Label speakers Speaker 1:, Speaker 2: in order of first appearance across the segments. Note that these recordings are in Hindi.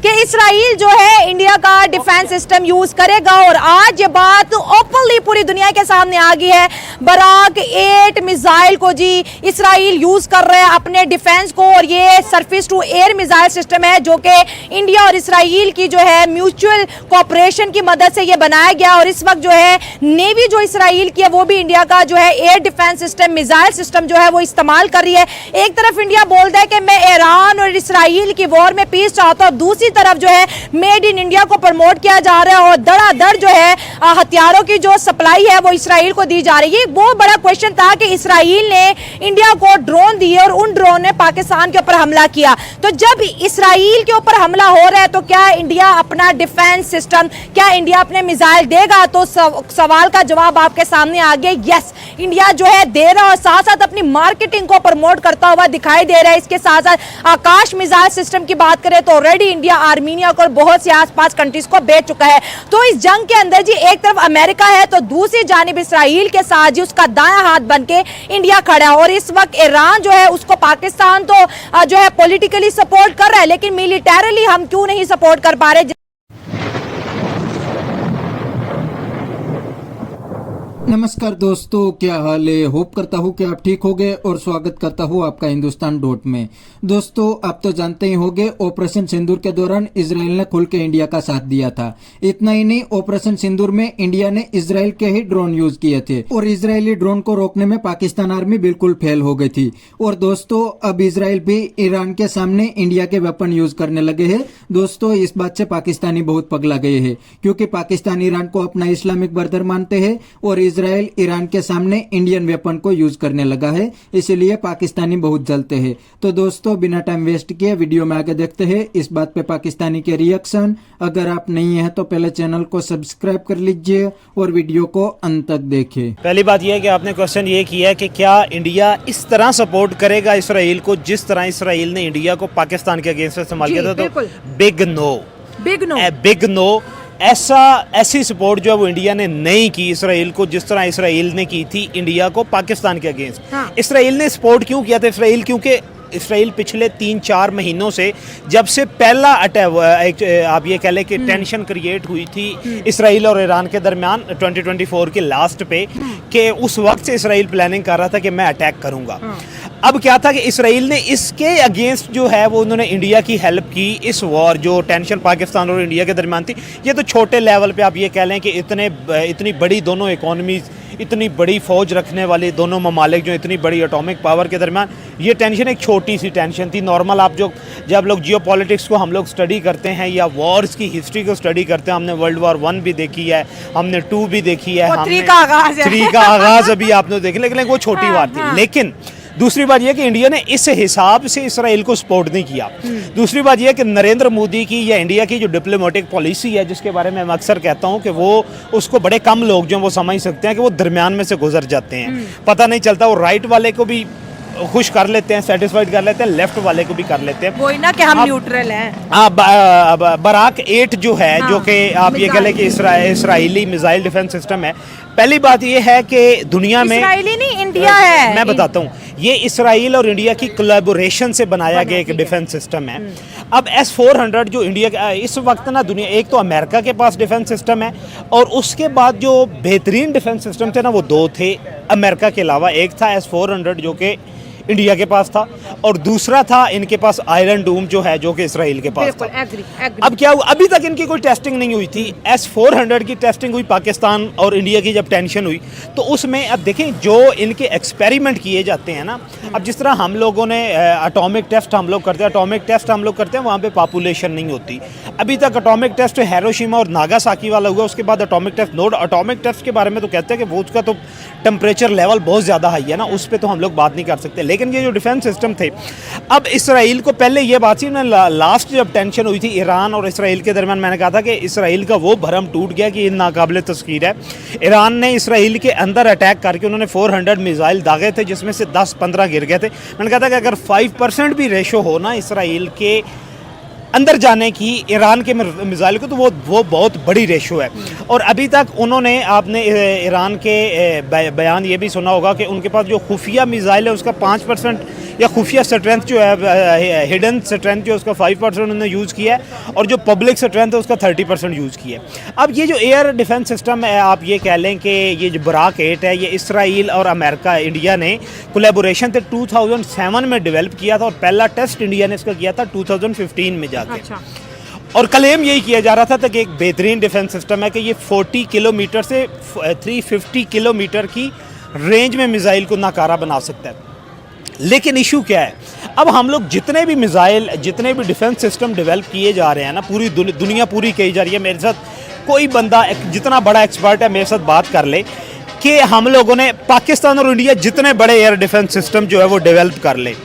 Speaker 1: कि इसराइल जो है इंडिया का डिफेंस सिस्टम यूज करेगा। और आज ये बात ओपनली पूरी दुनिया के सामने आ गई है। बराक 8 मिसाइल को जी इसराइल यूज कर रहे हैं अपने डिफेंस को, और ये surface to air missile system है जो कि इंडिया और इसराइल की जो है म्यूचुअल कोऑपरेशन की मदद से ये बनाया गया। और इस वक्त जो है नेवी जो इसराइल की है वो भी इंडिया का जो है air defence system, missile system जो है वो इस्तेमाल कर रही है। एक तरफ इंडिया बोलता है कि मैं ईरान और इसराइल की वॉर में पीस चाहता हूं, दूसरी तरफ जो है मेड इन इंडिया को प्रमोट किया जा रहा है और धड़ाधड़ जो है हथियारों की जो सप्लाई है वो इसराइल को दी जा रही है। एक बहुत बड़ा क्वेश्चन था कि इसराइल ने इंडिया को ड्रोन दिए और उन ड्रोन ने पाकिस्तान के ऊपर हमला किया। तो जब इसराइल के ऊपर हमला हो रहा है तो क्या इंडिया अपना डिफेंस सिस्टम, क्या इंडिया अपने मिसाइल देगा? तो सवाल का जवाब आपके सामने आ गया, यस इंडिया जो है दे रहा और साथ साथ अपनी मार्केटिंग को प्रमोट करता हुआ दिखाई दे रहा है। इसके साथ साथ आकाश मिसाइल सिस्टम की बात करें तो ऑलरेडी इंडिया आर्मीनिया को और बहुत सी आसपास कंट्रीज को बेच चुका है। तो इस जंग के अंदर जी एक तरफ अमेरिका है तो दूसरी जानिब इसराइल के साथ जी उसका दायां हाथ बन के इंडिया खड़ा है। और इस वक्त ईरान जो है उसको पाकिस्तान तो जो है पॉलिटिकली सपोर्ट कर रहा है, लेकिन मिलिटरली हम क्यों नहीं सपोर्ट कर पा रहे?
Speaker 2: नमस्कार दोस्तों, क्या हाल है? होप करता हूँ कि आप ठीक होंगे और स्वागत करता हूँ आपका हिंदुस्तान डॉट में। दोस्तों, आप तो जानते ही होंगे ऑपरेशन सिंदूर के दौरान इजराइल ने खुल के इंडिया का साथ दिया था। इतना ही नहीं, ऑपरेशन सिंदूर में इंडिया ने इजराइल के ही ड्रोन यूज किए थे और इजरायली ड्रोन को रोकने में पाकिस्तान आर्मी बिल्कुल फेल हो गई थी। और दोस्तों, अब इजराइल भी ईरान के सामने इंडिया के वेपन यूज करने लगे हैं। दोस्तों, इस बात से पाकिस्तानी बहुत पगला गए हैं क्योंकि पाकिस्तान ईरान को अपना इस्लामिक ब्रदर मानते हैं और इजराइल ईरान के सामने इंडियन वेपन को यूज करने लगा है, इसलिए पाकिस्तानी बहुत जलते हैं। तो दोस्तों, बिना टाइम वेस्ट किए वीडियो में आगे देखते हैं इस बात पे पाकिस्तानी के रिएक्शन। अगर आप नहीं है तो पहले चैनल को सब्सक्राइब कर लीजिए और वीडियो को अंत तक देखें।
Speaker 3: पहली बात यह है कि आपने क्वेश्चन ये किया है कि क्या इंडिया इस तरह सपोर्ट करेगा इसराइल को जिस तरह इसराइल ने इंडिया को पाकिस्तान के अगेंस्ट इस्तेमाल किया था? तो बिग नो, बिग नो। ऐसी सपोर्ट जो है वो इंडिया ने नहीं की इसराइल को जिस तरह इसराइल ने की थी इंडिया को पाकिस्तान के अगेंस्ट। हाँ। इसराइल ने सपोर्ट क्यों किया था इसराइल? क्योंकि इसराइल पिछले 3-4 महीनों से जब से पहला अटैक, आप ये कह लें कि टेंशन क्रिएट हुई थी इसराइल और ईरान के दरमियान 2024 के लास्ट पे, कि उस वक्त से इसराइल प्लानिंग कर रहा था कि मैं अटैक करूंगा। अब क्या था कि इसराइल ने इसके अगेंस्ट जो है वो उन्होंने इंडिया की हेल्प की। इस वॉर जो टेंशन पाकिस्तान और इंडिया के दरमियान थी, ये तो छोटे लेवल पे आप ये कह लें कि इतनी बड़ी दोनों इकोनॉमीज, इतनी बड़ी फौज रखने वाले दोनों ममालिक जो इतनी बड़ी एटॉमिक पावर के दरमियान, ये टेंशन एक छोटी सी टेंशन थी नॉर्मल। आप जब लोग जियो पॉलिटिक्स को हम लोग स्टडी करते हैं या वॉर्स की हिस्ट्री को स्टडी करते हैं, हमने वर्ल्ड वॉर 1 भी देखी है, हमने 2 भी देखी है, हमने 3 का आगाज अभी आपने देखी, लेकिन वो छोटी बात थी। लेकिन दूसरी बात यह कि इंडिया ने इस हिसाब से इसराइल को सपोर्ट नहीं किया। दूसरी बात यह कि नरेंद्र मोदी की या इंडिया की जो डिप्लोमेटिक पॉलिसी है, जिसके बारे में मैं अक्सर कहता हूं कि वो उसको बड़े कम लोग जो वो समझ सकते हैं कि वो दरमियान में से गुजर जाते हैं, पता नहीं चलता। वो राइट वाले को भी खुश कर लेते हैं, सेटिस्फाइड कर लेते हैं, लेफ्ट वाले को भी कर लेते हैं।
Speaker 1: वही ना कि हम न्यूट्रल हैं।
Speaker 3: बराक 8 जो है, हाँ, जो कि आप ये कह लें कि इसराइली मिसाइल डिफेंस सिस्टम है। पहली बात ये है कि दुनिया में
Speaker 1: इसराइली नहीं, इंडिया है।
Speaker 3: मैं बताता हूँ, ये इसराइल और इंडिया की कोलैबोरेशन से बनाया गया एक डिफेंस सिस्टम है। अब S-400 जो इंडिया का इस वक्त ना, दुनिया एक तो अमेरिका के पास डिफेंस सिस्टम है और उसके बाद जो बेहतरीन डिफेंस सिस्टम थे ना वो 2 थे अमेरिका के अलावा। एक था S-400 जो कि इंडिया के पास था और दूसरा था इनके पास आयरन डूम जो है, जो कि इसराइल के पास था। अब क्या हुआ, अभी तक इनकी कोई टेस्टिंग नहीं हुई थी। S-400 की टेस्टिंग हुई पाकिस्तान और इंडिया की जब टेंशन हुई तो उसमें अब देखें जो इनके एक्सपेरिमेंट किए जाते हैं ना, अब जिस तरह हम लोगों ने एटॉमिक टेस्ट हम लोग करते हैं, एटॉमिक टेस्ट हम लोग करते हैं, वहाँ पे पॉपुलेशन नहीं होती। अभी तक एटॉमिक टेस्ट हिरोशिमा और नागासाकी वाला हुआ, उसके बाद एटॉमिक टेस्ट नोड। एटॉमिक टेस्ट के बारे में तो कहते हैं कि वो उसका तो टेम्परेचर लेवल बहुत ज़्यादा हाई है ना, उस पर तो हम लोग बात नहीं कर सकते। लेकिन ये जो डिफेंस सिस्टम थे, अब इसराइल को पहले ये बात थी ना, लास्ट जब टेंशन हुई थी ईरान और इसराइल के दरमियान, मैंने कहा था कि इसराइल का वो भरम टूट गया कि ये नाकाबिले तस्कीर है। ईरान ने इसराइल के अंदर अटैक करके उन्होंने 400 मिसाइल दागे थे जिसमें से 10-15 गिर गए थे। मैंने कहा था कि अगर 5% भी रेशो हो ना इसराइल के अंदर जाने की ईरान के मिसाइल को, तो वो बहुत बड़ी रेशो है। और अभी तक उन्होंने, आपने ईरान के बयान ये भी सुना होगा कि उनके पास जो खुफिया मिसाइल है उसका 5% या खुफिया स्ट्रेंथ जो है, हिडन स्ट्रेंथ जो उसका 5% उन्होंने यूज़ किया है, और जो पब्लिक स्ट्रेंथ है उसका 30% यूज़ किया है। अब ये जो एयर डिफेंस सिस्टम है, आप ये कह लें कि ये जो बराक 8 है, ये इसराइल और अमेरिका, इंडिया ने कोलैबोरेशन से 2007 में डेवलप किया था, और पहला टेस्ट इंडिया ने इसका किया था 2015 में जाके।
Speaker 1: अच्छा।
Speaker 3: और क्लेम यही किया जा रहा था कि एक बेहतरीन डिफेंस सिस्टम है कि ये 40 किलोमीटर से 350 किलोमीटर की रेंज में मिसाइल को नाकारा बना सकता है। लेकिन इशू क्या है, अब हम लोग जितने भी मिसाइल, जितने भी डिफेंस सिस्टम डेवलप किए जा रहे हैं ना, पूरी दुनिया पूरी कही जा रही है, मेरे साथ कोई बंदा जितना बड़ा एक्सपर्ट है मेरे साथ बात कर ले कि हम लोगों ने, पाकिस्तान और इंडिया जितने बड़े एयर डिफेंस सिस्टम जो है वो डेवलप कर ले,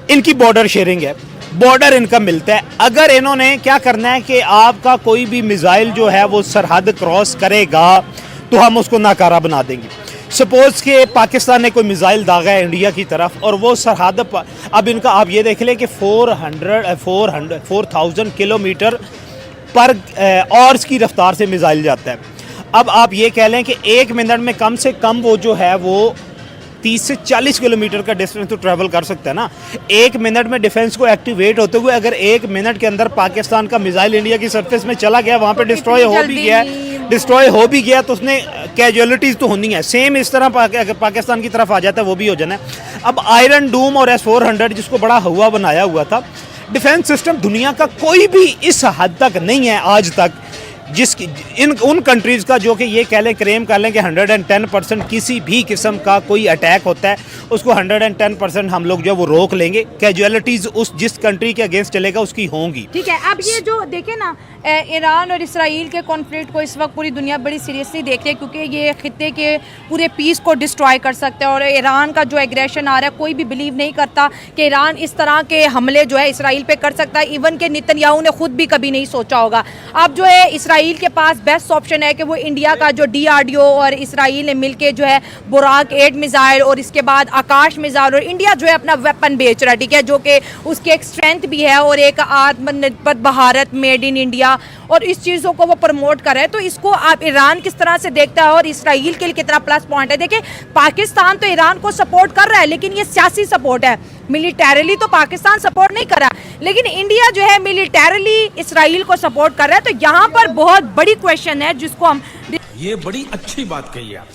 Speaker 3: इनकी बॉर्डर शेयरिंग है, बॉर्डर इनका मिलता है। अगर इन्होंने क्या करना है कि आपका कोई भी मिसाइल जो है वो सरहद क्रॉस करेगा तो हम उसको नाकारा बना देंगे। सपोज कि पाकिस्तान ने कोई मिसाइल दागा है इंडिया की तरफ, और वो सरहद अब इनका आप ये देख लें कि 4000 किलोमीटर पर आवर्स की रफ्तार से मिसाइल जाता है। अब आप ये कह लें कि 1 मिनट में कम से कम वो जो है वो 30 से 40 किलोमीटर का डिस्टेंस तो ट्रैवल कर सकता है ना। 1 मिनट में डिफेंस को एक्टिवेट होते हुए अगर 1 मिनट के अंदर पाकिस्तान का मिसाइल इंडिया की सरफेस में चला गया, वहाँ पे डिस्ट्रॉय हो भी गया तो उसने कैजुअलिटीज़ तो होनी है। सेम इस तरह अगर पाकिस्तान की तरफ आ जाता है वो भी हो जाना है। अब आयरन डूम और S-400 जिसको बड़ा हुआ बनाया हुआ था, डिफेंस सिस्टम दुनिया का कोई भी इस हद तक नहीं है आज तक जिसकी उन कंट्रीज़ का जो कि ये कह लें, क्लेम कर लें कि 110% किसी भी किस्म का कोई अटैक होता है उसको 110% हम लोग जो है वो रोक लेंगे। कैजुअलिटीज़ उस जिस कंट्री के अगेंस्ट चलेगा उसकी होंगी। ठीक
Speaker 1: है। अब ये जो देखें ना, ईरान और इसराइल के कॉन्फ्लिक्ट को इस वक्त पूरी दुनिया बड़ी सीरियसली देख रही है, क्योंकि ये खित्ते के पूरे पीस को डिस्ट्रॉय कर सकते हैं। और ईरान का जो एग्रेशन आ रहा है, कोई भी बिलीव नहीं करता कि ईरान इस तरह के हमले जो है इसराइल पे कर सकता है। इवन के नेतन्याहू ने खुद भी कभी नहीं सोचा होगा। अब जो है इसराइल के पास बेस्ट ऑप्शन है कि वो इंडिया का जो DRDO और इसराइल ने मिलके जो है बुराक 8 मिसाइल और इसके बाद आकाश मिसाइल, और इंडिया जो है अपना वेपन बेच रहा है, ठीक है, जो कि उसकी एक स्ट्रेंथ भी है और एक आत्मनिर्भर भारत, मेड इन इंडिया, और इस चीज़ों को वो प्रमोट कर रहे हैं। तो इसको आप ईरान किस तरह से देखता है और इसराइल के लिए कितना प्लस पॉइंट है? देखिए, पाकिस्तान तो ईरान को सपोर्ट कर रहा है, लेकिन ये सियासी सपोर्ट है, मिलिटरीली तो पाकिस्तान सपोर्ट नहीं कर रहा, लेकिन इंडिया जो है मिलिटरीली इसराइल को सपोर्ट कर रहा है। तो यहाँ पर बहुत बड़ी क्वेश्चन है जिसको हम,
Speaker 4: ये बड़ी अच्छी बात कही आप।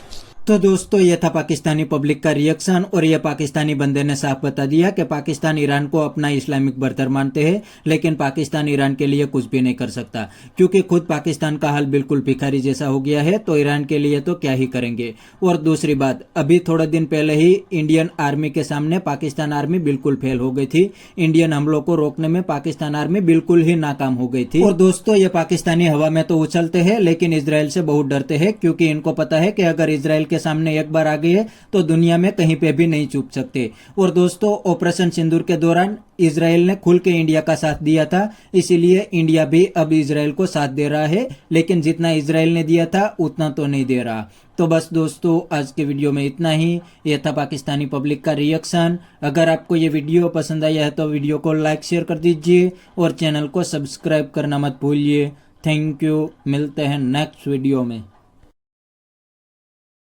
Speaker 2: तो दोस्तों, यह था पाकिस्तानी पब्लिक का रिएक्शन, और यह पाकिस्तानी बंदे ने साफ बता दिया कि पाकिस्तान ईरान को अपना इस्लामिक बर्दर मानते हैं, लेकिन पाकिस्तान ईरान के लिए कुछ भी नहीं कर सकता, क्योंकि खुद पाकिस्तान का हाल बिल्कुल भिखारी जैसा हो गया है, तो ईरान के लिए तो क्या ही करेंगे। और दूसरी बात, अभी थोड़े दिन पहले ही इंडियन आर्मी के सामने पाकिस्तान आर्मी बिल्कुल फेल हो गई थी। इंडियन हमलों को रोकने में पाकिस्तान आर्मी बिल्कुल ही नाकाम हो गई थी। और दोस्तों, ये पाकिस्तानी हवा में तो उछलते हैं, लेकिन इसराइल से बहुत डरते हैं, क्योंकि इनको पता है कि अगर इसराइल के सामने एक बार आ गए तो दुनिया में कहीं पे भी नहीं चुप सकते। और दोस्तों, ऑपरेशन सिंदूर के दौरान इसराइल ने खुल के इंडिया का साथ दिया था, इसीलिए इंडिया भी अब इसराइल को साथ दे रहा है, लेकिन जितना इसराइल ने दिया था उतना तो नहीं दे रहा। तो बस दोस्तों, आज के वीडियो में इतना ही। यह था पाकिस्तानी पब्लिक का रिएक्शन। अगर आपको ये वीडियो पसंद आया है तो वीडियो को लाइक शेयर कर दीजिए और चैनल को सब्सक्राइब करना मत भूलिए। Thank you. मिलते हैं नेक्स्ट वीडियो में।